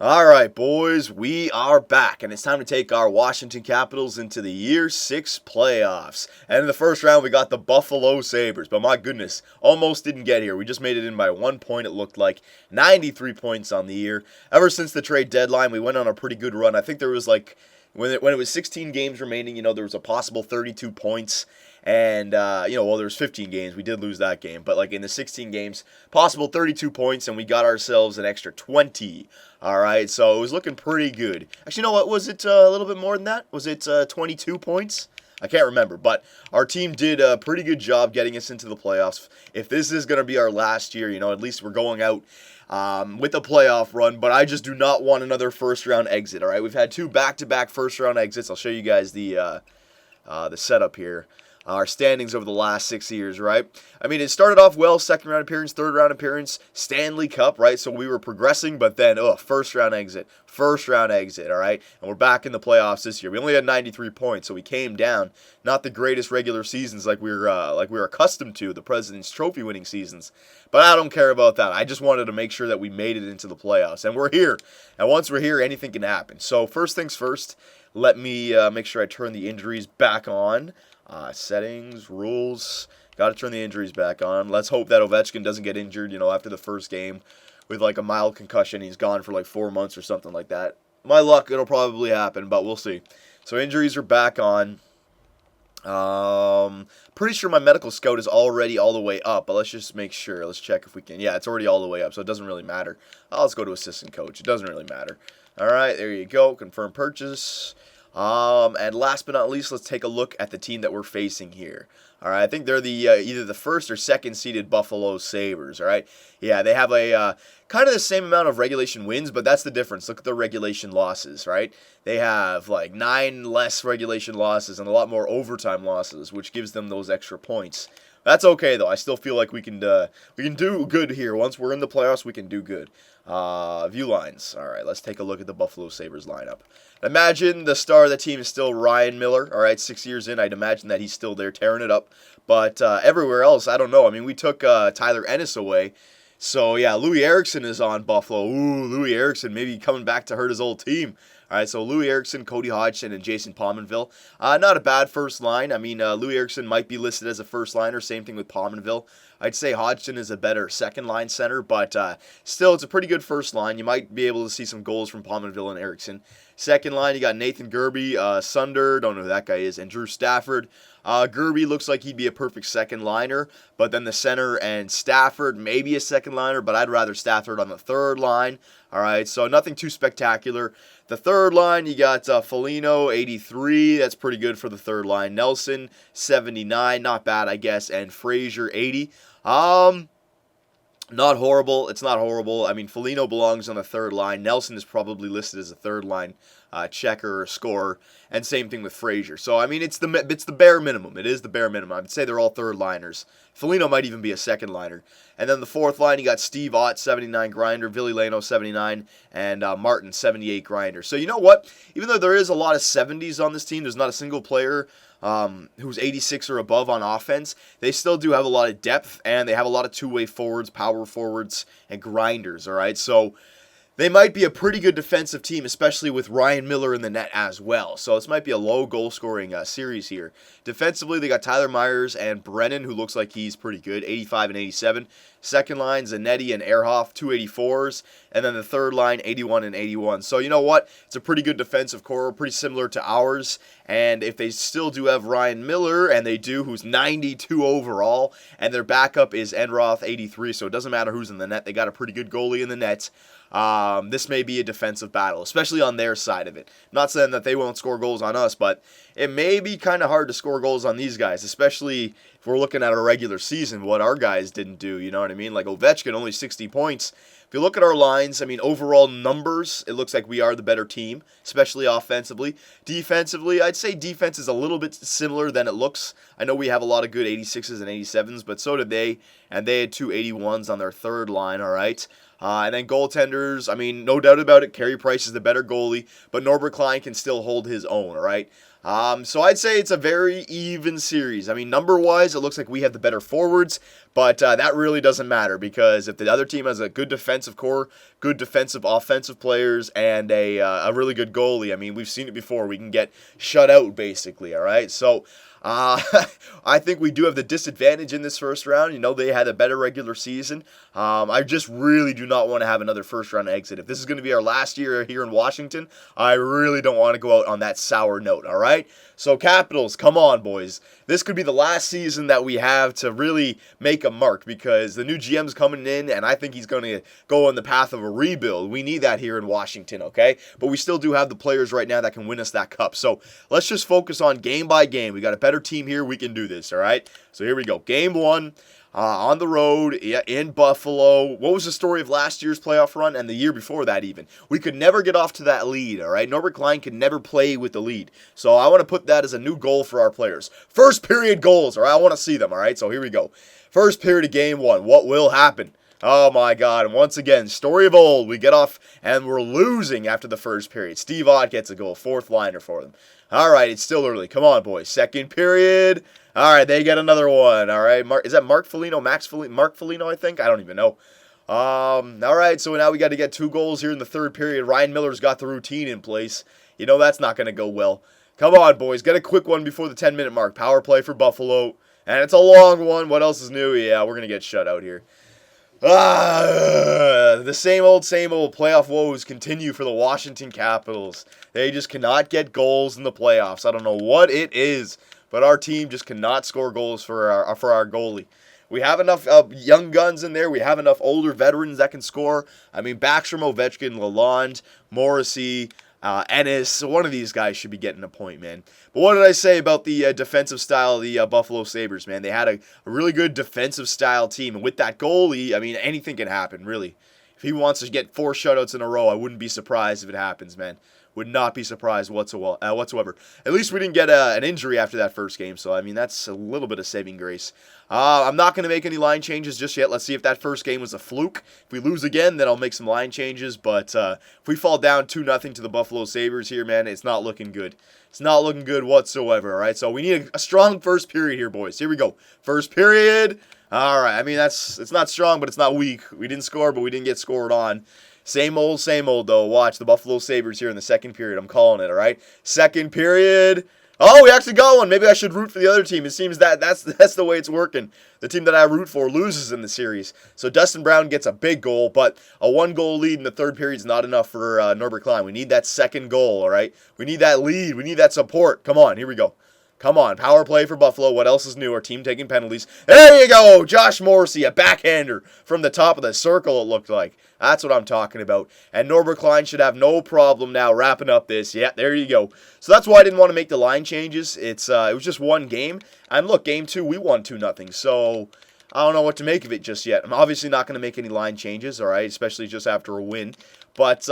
All right, boys, we are back, and it's time to take our Washington Capitals into the Year 6 playoffs. And in the first round, we got the Buffalo Sabres, but my goodness, almost didn't get here. We just made it in by 1 point, it looked like. 93 points on the year. Ever since the trade deadline, we went on a pretty good run. I think there was when it was 16 games remaining, there was a possible 32 points. And, there was 15 games. We did lose that game. But, in the 16 games, possible 32 points, and we got ourselves an extra 20. All right, so it was looking pretty good. Actually, you know what? Was it a little bit more than that? Was it 22 points? I can't remember. But our team did a pretty good job getting us into the playoffs. If this is going to be our last year, at least we're going out with a playoff run. But I just do not want another first-round exit, all right? We've had 2 back-to-back first-round exits. I'll show you guys the setup here. Our standings over the last 6 years, right? I mean, it started off well, second round appearance, third round appearance, Stanley Cup, right? So we were progressing, but then, first round exit, all right? And we're back in the playoffs this year. We only had 93 points, so we came down. Not the greatest regular seasons like we were accustomed to, the President's Trophy winning seasons. But I don't care about that. I just wanted to make sure that we made it into the playoffs, and we're here. And once we're here, anything can happen. So first things first, let me make sure I turn the injuries back on. Settings, rules, got to turn the injuries back on. Let's hope that Ovechkin doesn't get injured, after the first game with a mild concussion. He's gone for 4 months or something like that. My luck, it'll probably happen, but we'll see. So injuries are back on. Pretty sure my medical scout is already all the way up, but let's just make sure. Let's check if we can. Yeah, it's already all the way up, so it doesn't really matter. Let's go to assistant coach. It doesn't really matter. All right, there you go. Confirm purchase. And last but not least, let's take a look at the team that we're facing here. All right, I think they're the either the first or second seeded Buffalo Sabres. All right, yeah, they have a kind of the same amount of regulation wins, but that's the difference. Look at the regulation losses. Right, they have 9 less regulation losses and a lot more overtime losses, which gives them those extra points. That's okay though. I still feel like we can do good here. Once we're in the playoffs, we can do good. View lines. All right, let's take a look at the Buffalo Sabres lineup. Imagine the star of the team is still Ryan Miller. All right, 6 years in, I'd imagine that he's still there tearing it up. But everywhere else, I don't know. I mean, we took Tyler Ennis away. So, yeah, Louis Eriksson is on Buffalo. Ooh, Louis Eriksson maybe coming back to hurt his old team. All right, so Louis Eriksson, Cody Hodgson, and Jason Pominville. Not a bad first line. I mean, Louis Eriksson might be listed as a first liner. Same thing with Pominville. I'd say Hodgson is a better second line center, but still, it's a pretty good first line. You might be able to see some goals from Pominville and Eriksson. Second line, you got Nathan Gerbe, Sunder, don't know who that guy is, and Drew Stafford. Gerbe looks like he'd be a perfect second liner, but then the center and Stafford, maybe a second liner, but I'd rather Stafford on the third line. All right, so nothing too spectacular. The third line, you got Foligno, 83. That's pretty good for the third line. Nelson, 79. Not bad, I guess. And Frazier, 80. Not horrible. It's not horrible. I mean, Foligno belongs on the third line. Nelson is probably listed as a third line checker or scorer, and same thing with Frazier. So, I mean, it's the bare minimum. It is the bare minimum. I would say they're all third liners. Foligno might even be a second liner. And then the fourth line, you got Steve Ott, 79 grinder, Ville Leno, 79, and Martin, 78 grinder. So, you know what? Even though there is a lot of 70s on this team, there's not a single player who's 86 or above on offense. They still do have a lot of depth, and they have a lot of two-way forwards, power forwards, and grinders, all right? So they might be a pretty good defensive team, especially with Ryan Miller in the net as well. So this might be a low goal-scoring series here. Defensively, they got Tyler Myers and Brennan, who looks like he's pretty good, 85 and 87. Second line, Zanetti and Ehrhoff, 284s. And then the third line, 81 and 81. So you know what? It's a pretty good defensive core, pretty similar to ours. And if they still do have Ryan Miller, and they do, who's 92 overall, and their backup is Ehrhoff, 83, so it doesn't matter who's in the net. They got a pretty good goalie in the net. This may be a defensive battle, especially on their side of it. Not saying that they won't score goals on us, but it may be kind of hard to score goals on these guys, especially if we're looking at a regular season, what our guys didn't do, you know what I mean? Like Ovechkin, only 60 points. If you look at our lines, I mean, overall numbers, it looks like we are the better team, especially offensively. Defensively, I'd say defense is a little bit similar than it looks. I know we have a lot of good 86s and 87s, but so did they, and they had 2 81s on their third line, all right? And then goaltenders, I mean, no doubt about it, Carey Price is the better goalie, but Norbert Klein can still hold his own, all right? So I'd say it's a very even series. I mean, number-wise, it looks like we have the better forwards, but that really doesn't matter because if the other team has a good defensive core, good defensive offensive players, and a really good goalie, I mean, we've seen it before. We can get shut out, basically, all right? So I think we do have the disadvantage in this first round. You know, they had a better regular season. I just really do not want to have another first-round exit. If this is going to be our last year here in Washington, I really don't want to go out on that sour note, all right? So, Capitals, come on, boys. This could be the last season that we have to really make a mark because the new GM's coming in, and I think he's going to go on the path of a rebuild. We need that here in Washington, okay? But we still do have the players right now that can win us that cup. So, let's just focus on game by game. We got a better team here. We can do this, all right? So, here we go. Game 1. On the road, in Buffalo. What was the story of last year's playoff run and the year before that even? We could never get off to that lead, all right? Norbert Klein could never play with the lead. So I want to put that as a new goal for our players. First period goals, all right? I want to see them, all right? So here we go. First period of game 1. What will happen? Oh my God, and once again, story of old. We get off and we're losing after the first period. Steve Ott gets a goal, fourth liner for them. All right, it's still early. Come on, boys. Second period. All right, they get another one. All right, is that Mark Foligno? Mark Foligno, I think? I don't even know. All right, so now we got to get 2 goals here in the third period. Ryan Miller's got the routine in place. You know that's not going to go well. Come on, boys. Get a quick one before the 10-minute mark. Power play for Buffalo. And it's a long one. What else is new? Yeah, we're going to get shut out here. The same old playoff woes continue for the Washington Capitals. They just cannot get goals in the playoffs. I don't know what it is, but our team just cannot score goals for our goalie. We have enough young guns in there. We have enough older veterans that can score. I mean, Backstrom, Ovechkin, Lalonde, Morrissey, Ennis. One of these guys should be getting a point, man. But what did I say about the defensive style of the Buffalo Sabres, man? They had a really good defensive style team. And with that goalie, I mean, anything can happen, really. If he wants to get 4 shutouts in a row, I wouldn't be surprised if it happens, man. Would not be surprised whatsoever. At least we didn't get an injury after that first game, so, I mean, that's a little bit of saving grace. I'm not going to make any line changes just yet. Let's see if that first game was a fluke. If we lose again, then I'll make some line changes, but if we fall down 2-0 to the Buffalo Sabres here, man, it's not looking good. It's not looking good whatsoever, all right? So we need a strong first period here, boys. Here we go. First period. All right, I mean, it's not strong, but it's not weak. We didn't score, but we didn't get scored on. Same old, though. Watch the Buffalo Sabres here in the second period. I'm calling it, all right? Second period. Oh, we actually got one. Maybe I should root for the other team. It seems that's the way it's working. The team that I root for loses in the series. So Dustin Brown gets a big goal, but a 1-goal lead in the third period is not enough for Norbert Klein. We need that second goal, all right? We need that lead. We need that support. Come on, here we go. Come on, power play for Buffalo. What else is new? Our team taking penalties. There you go, Josh Morrissey, a backhander from the top of the circle, it looked like. That's what I'm talking about. And Norbert Klein should have no problem now wrapping up this. Yeah, there you go. So that's why I didn't want to make the line changes. It was just one game. And look, game 2, we won 2-0. So I don't know what to make of it just yet. I'm obviously not going to make any line changes, all right, especially just after a win. But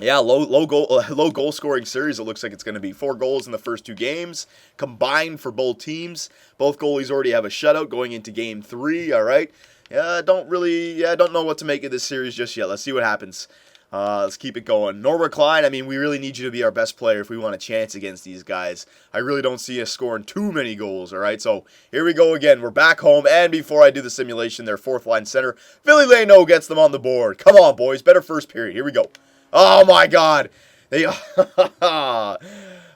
yeah, low goal scoring series. It looks like it's going to be 4 goals in the first 2 games combined for both teams. Both goalies already have a shutout going into game 3. All right. I don't know what to make of this series just yet. Let's see what happens. Let's keep it going. Norbert Klein, I mean, we really need you to be our best player if we want a chance against these guys. I really don't see us scoring too many goals, all right? So here we go again. We're back home, and before I do the simulation, their 4th-line center, Philly Leno gets them on the board. Come on, boys. Better first period. Here we go. Oh, my God.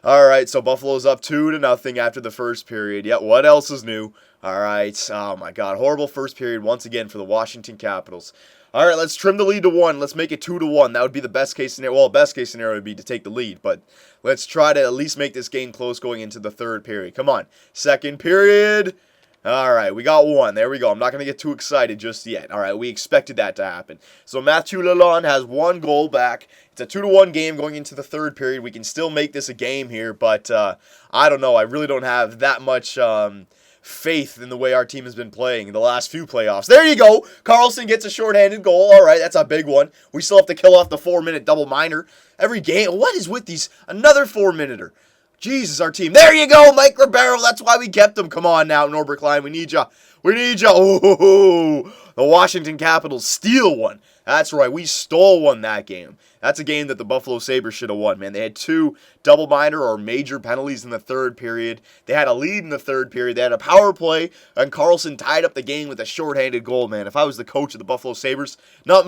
All right, so Buffalo's up 2-0 after the first period. Yeah, what else is new? All right, oh, my God. Horrible first period once again for the Washington Capitals. All right, let's trim the lead to 1. Let's make it 2-1. That would be the best case scenario. Well, best case scenario would be to take the lead, but let's try to at least make this game close going into the third period. Come on. Second period. All right, we got 1. There we go. I'm not going to get too excited just yet. All right, we expected that to happen. So Mathieu Lalonde has 1 goal back. It's a 2-1 game going into the third period. We can still make this a game here, but I don't know. I really don't have that much faith in the way our team has been playing in the last few playoffs. There you go. Carlson gets a shorthanded goal. All right, that's a big one. We still have to kill off the 4-minute double minor every game. What is with these? Another 4-minuter. Jesus, our team. There you go, Mike Ribeiro. That's why we kept him. Come on now, Norbert Klein. We need ya. We need ya. Oh, the Washington Capitals steal one. That's right. We stole one that game. That's a game that the Buffalo Sabres should have won, man. They had 2 double minor or major penalties in the third period. They had a lead in the third period. They had a power play, and Carlson tied up the game with a shorthanded goal, man. If I was the coach of the Buffalo Sabres, not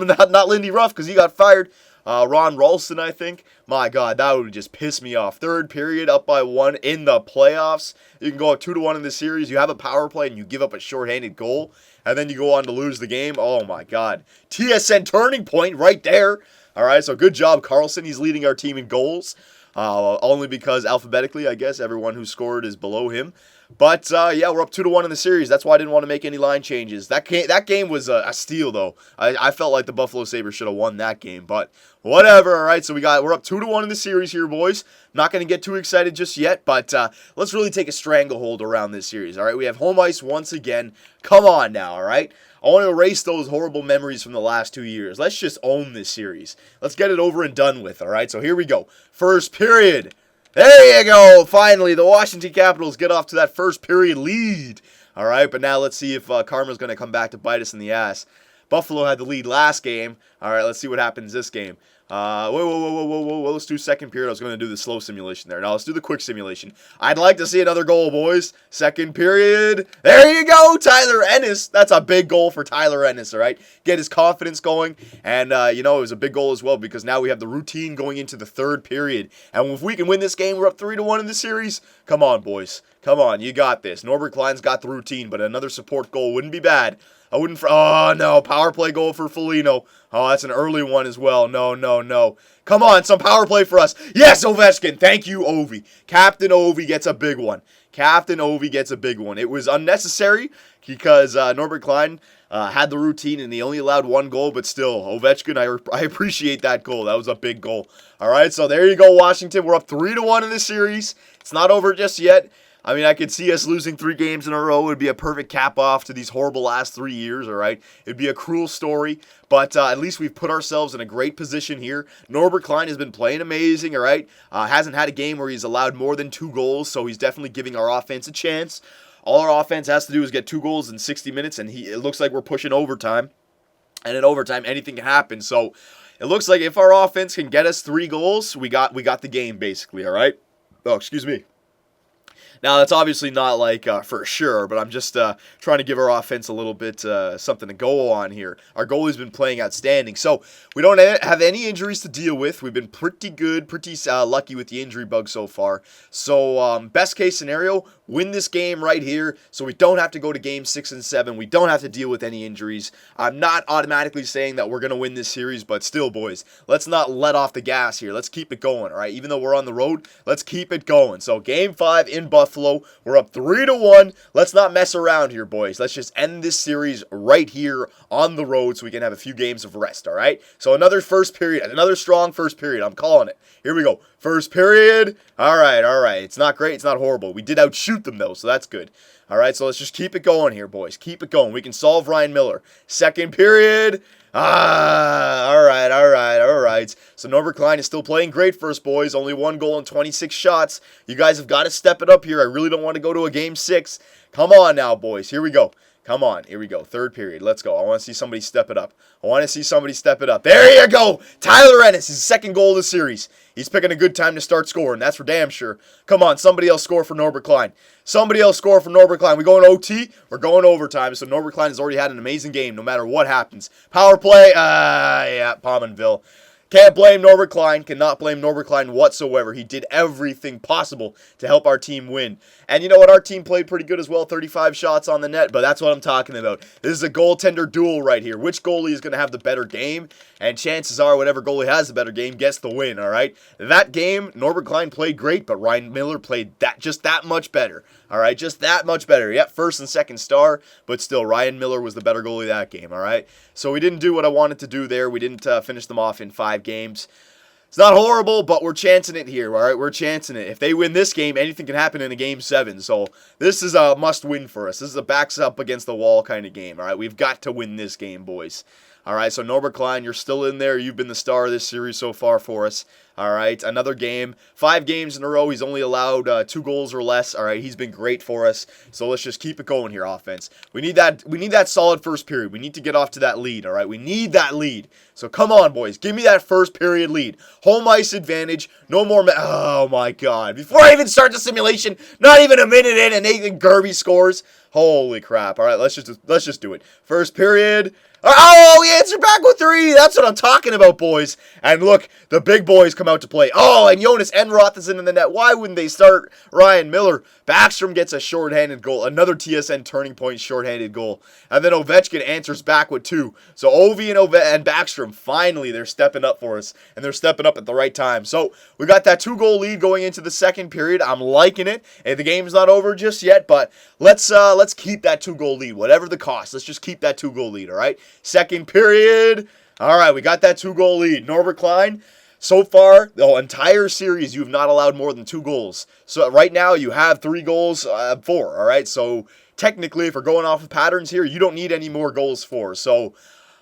Lindy Ruff, because he got fired, Ron Ralston, I think. My God, that would just piss me off. Third period, up by 1 in the playoffs. You can go up 2-1 in the series. You have a power play, and you give up a shorthanded goal, and then you go on to lose the game. Oh, my God. TSN turning point right there. All right, so good job, Carlson. He's leading our team in goals, only because alphabetically, I guess, everyone who scored is below him. But, yeah, we're up 2-1 in the series. That's why I didn't want to make any line changes. That game was a steal, though. I felt like the Buffalo Sabres should have won that game, but whatever, all right? So we're up 2-1 in the series here, boys. Not going to get too excited just yet, but let's really take a stranglehold around this series, all right? We have home ice once again. Come on now, all right? I want to erase those horrible memories from the last 2 years. Let's just own this series. Let's get it over and done with, all right? So here we go. First period. There you go. Finally, the Washington Capitals get off to that first period lead. All right, but now let's see if karma's going to come back to bite us in the ass. Buffalo had the lead last game. All right, let's see what happens this game. Whoa. Let's do second period. I was going to do the slow simulation there. Now let's do the quick simulation. I'd like to see another goal, boys. Second period. There you go, Tyler Ennis. That's a big goal for Tyler Ennis, all right? Get his confidence going. And, it was a big goal as well because now we have the routine going into the third period. And if we can win this game, we're up 3-1 in the series. Come on, boys. Come on, you got this. Norbert Klein's got the routine, but another support goal wouldn't be bad. Oh, no, power play goal for Foligno. Oh, that's an early one as well. No. Come on, some power play for us. Yes, Ovechkin. Thank you, Ovi. Captain Ovi gets a big one. It was unnecessary because Norbert Klein had the routine and he only allowed 1 goal, but still, Ovechkin, I appreciate that goal. That was a big goal. All right, so there you go, Washington. We're up 3-1 in this series. It's not over just yet. I mean, I could see us losing 3 games in a row. It would be a perfect cap-off to these horrible last 3 years, all right? It would be a cruel story, but at least we've put ourselves in a great position here. Norbert Klein has been playing amazing, all right? Hasn't had a game where he's allowed more than 2 goals, so he's definitely giving our offense a chance. All our offense has to do is get 2 goals in 60 minutes, and it looks like we're pushing overtime. And in overtime, anything can happen, so it looks like if our offense can get us 3 goals, we got the game, basically, all right? Oh, excuse me. Now, that's obviously not like for sure, but I'm just trying to give our offense a little bit something to go on here. Our goalie's been playing outstanding. So we don't have any injuries to deal with. We've been pretty good, pretty lucky with the injury bug so far. So best case scenario, win this game right here so we don't have to go to game 6 and 7. We don't have to deal with any injuries. I'm not automatically saying that we're going to win this series, but still, boys, let's not let off the gas here. Let's keep it going, all right? Even though we're on the road, let's keep it going. So game 5 in Buffalo, we're up 3-1. Let's not mess around here, boys. Let's just end this series right here on the road so we can have a few games of rest, all right? So another strong first period. I'm calling it. Here we go. First period. All right. It's not great. It's not horrible. We did outshoot them, though, so that's good. All right, so let's just keep it going here, boys. Keep it going. We can solve Ryan Miller. Second period. All right. So Norbert Klein is still playing great for us, boys. Only 1 goal and 26 shots. You guys have got to step it up here. I really don't want to go to a game 6. Come on now, boys. Here we go. Come on, here we go. Third period. Let's go. I want to see somebody step it up. There you go. Tyler Ennis, his 2nd goal of the series. He's picking a good time to start scoring. That's for damn sure. Come on, somebody else score for Norbert Klein. We going OT? We're going overtime. So Norbert Klein has already had an amazing game no matter what happens. Power play. Pominville. Can't blame Norbert Klein. Cannot blame Norbert Klein whatsoever. He did everything possible to help our team win. And you know what? Our team played pretty good as well. 35 shots on the net, but that's what I'm talking about. This is a goaltender duel right here. Which goalie is going to have the better game? And chances are whatever goalie has the better game gets the win, all right? That game, Norbert Klein played great, but Ryan Miller played just that much better. All right, just that much better. Yep, 1st and 2nd star, but still, Ryan Miller was the better goalie that game, all right? So we didn't do what I wanted to do there. We didn't finish them off in 5 games. It's not horrible, but we're chancing it here, all right? We're chancing it. If they win this game, anything can happen in a game 7. So this is a must-win for us. This is a backs up against the wall kind of game, all right? We've got to win this game, boys. All right, so Norbert Klein, you're still in there. You've been the star of this series so far for us. All right, another game. 5 games in a row. He's only allowed 2 goals or less. All right, he's been great for us. So let's just keep it going here, offense. We need that solid first period. We need to get off to that lead. All right, we need that lead. So come on, boys, give me that first period lead. Home ice advantage. No more. Oh my God! Before I even start the simulation, not even a minute in, and Nathan Gerby scores. Holy crap! All right, let's just do it. First period. Oh, he answered back with 3. That's what I'm talking about, boys. And look, the big boys come out to play. Oh, and Jonas Enroth is in the net. Why wouldn't they start Ryan Miller? Backstrom gets a shorthanded goal. Another TSN turning point shorthanded goal. And then Ovechkin answers back with 2. So Ovi and Backstrom, finally, they're stepping up for us. And they're stepping up at the right time. So we got that 2-goal lead going into the second period. I'm liking it. And the game's not over just yet, but let's keep that 2-goal lead, whatever the cost. Let's just keep that 2-goal lead, all right? Second period. All right, we got that 2-goal lead. Norbert Klein, so far, the entire series, you have not allowed more than 2 goals. So right now, you have 3 goals, 4, all right? So technically, if we're going off of patterns here, you don't need any more goals for. So,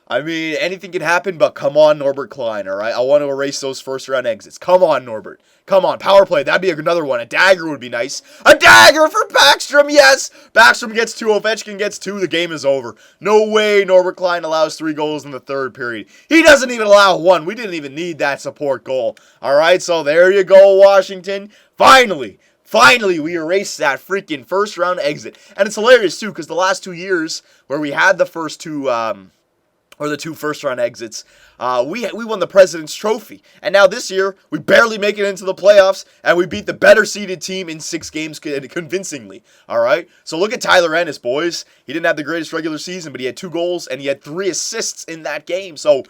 I mean, anything can happen, but come on, Norbert Klein, all right? I want to erase those first-round exits. Come on, Norbert. Come on, power play. That'd be another one. A dagger would be nice. A dagger for Backstrom, yes! Backstrom gets 2, Ovechkin gets 2, the game is over. No way Norbert Klein allows 3 goals in the third period. He doesn't even allow 1. We didn't even need that support goal. All right, so there you go, Washington. Finally, we erased that freaking first-round exit. And it's hilarious, too, because the last 2 years where we had the first 2... or the 2 first-round exits, we won the President's Trophy. And now this year, we barely make it into the playoffs, and we beat the better-seeded team in 6 games convincingly. All right? So look at Tyler Ennis, boys. He didn't have the greatest regular season, but he had 2 goals, and he had 3 assists in that game. So,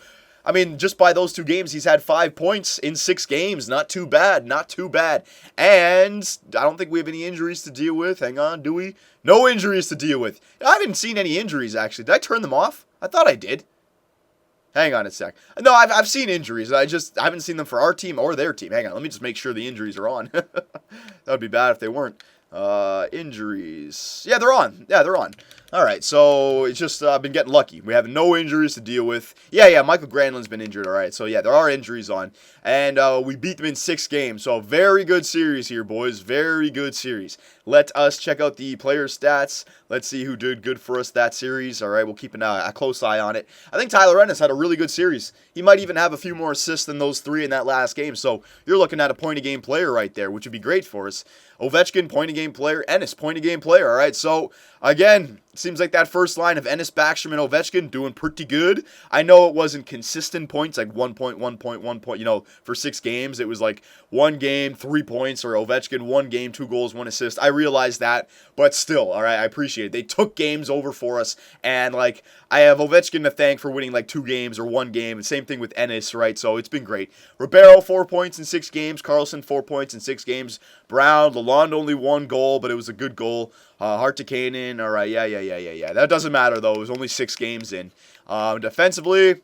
I mean, just by those 2 games, he's had 5 points in 6 games. Not too bad. Not too bad. And I don't think we have any injuries to deal with. Hang on, do we? No injuries to deal with. I haven't seen any injuries, actually. Did I turn them off? I thought I did. Hang on a sec. No, I've seen injuries. I haven't seen them for our team or their team. Hang on, let me just make sure the injuries are on. That would be bad if they weren't. Injuries. Yeah, they're on. Yeah, they're on. All right, so it's just I've been getting lucky. We have no injuries to deal with. Yeah, Michael Granlund's been injured, all right. So, yeah, there are injuries on. And we beat them in 6 games. So, very good series here, boys. Very good series. Let us check out the player stats. Let's see who did good for us that series. All right, we'll keep a close eye on it. I think Tyler Ennis had a really good series. He might even have a few more assists than those 3 in that last game. So, you're looking at a point-a-game player right there, which would be great for us. Ovechkin, point-a-game player. Ennis, point-a-game player. All right, so, again, it seems like that first line of Ennis, Backstrom, and Ovechkin doing pretty good. I know it wasn't consistent points, like 1 point, 1 point, 1 point. You know, for 6 games, it was like 1 game, 3 points, or Ovechkin, 1 game, 2 goals, 1 assist. I realize that, but still, all right, I appreciate it. They took games over for us, and, like, I have Ovechkin to thank for winning, like, 2 games or 1 game, and same thing with Ennis, right? So it's been great. Ribeiro, 4 points in 6 games. Carlson, 4 points in 6 games. Brown, Lalonde, only 1 goal, but it was a good goal. Hartikainen, all right, yeah. That doesn't matter, though. It was only 6 games in. Defensively,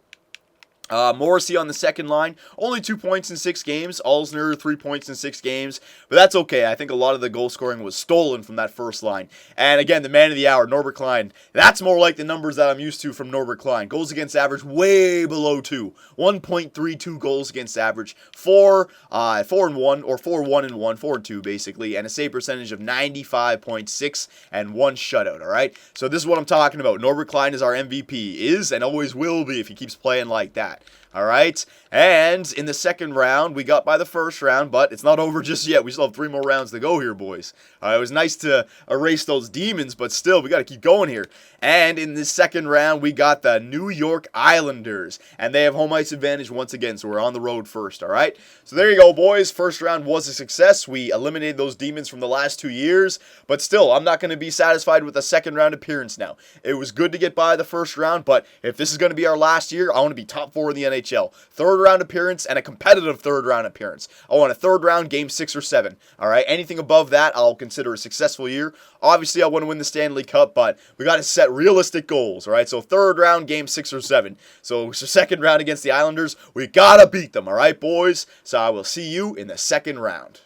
Morrissey on the second line, only 2 points in 6 games. Alsner, 3 points in 6 games. But that's okay. I think a lot of the goal scoring was stolen from that first line. And again, the man of the hour, Norbert Klein. That's more like the numbers that I'm used to from Norbert Klein. Goals against average way below 2. 1.32 goals against average. 4 and 1, or 4-1 and 1, 4 and 2 basically. And a save percentage of 95.6 and 1 shutout, all right? So this is what I'm talking about. Norbert Klein is our MVP. Is and always will be if he keeps playing like that. All right, and in the second round, we got by the first round, but it's not over just yet. We still have 3 more rounds to go here, boys. It was nice to erase those demons, but still, we got to keep going here. And in the second round, we got the New York Islanders, and they have home ice advantage once again, so we're on the road first, all right? So there you go, boys. First round was a success. We eliminated those demons from the last 2 years, but still, I'm not going to be satisfied with a second round appearance now. It was good to get by the first round, but if this is going to be our last year, I want to be top 4 in the NHL. Third round appearance and a competitive third round appearance. I want a third round game 6 or 7. All right, anything above that, I'll consider a successful year. Obviously, I want to win the Stanley Cup, but we got to set realistic goals. All right, so third round game 6 or 7. So second round against the Islanders, we got to beat them. All right, boys. So I will see you in the second round.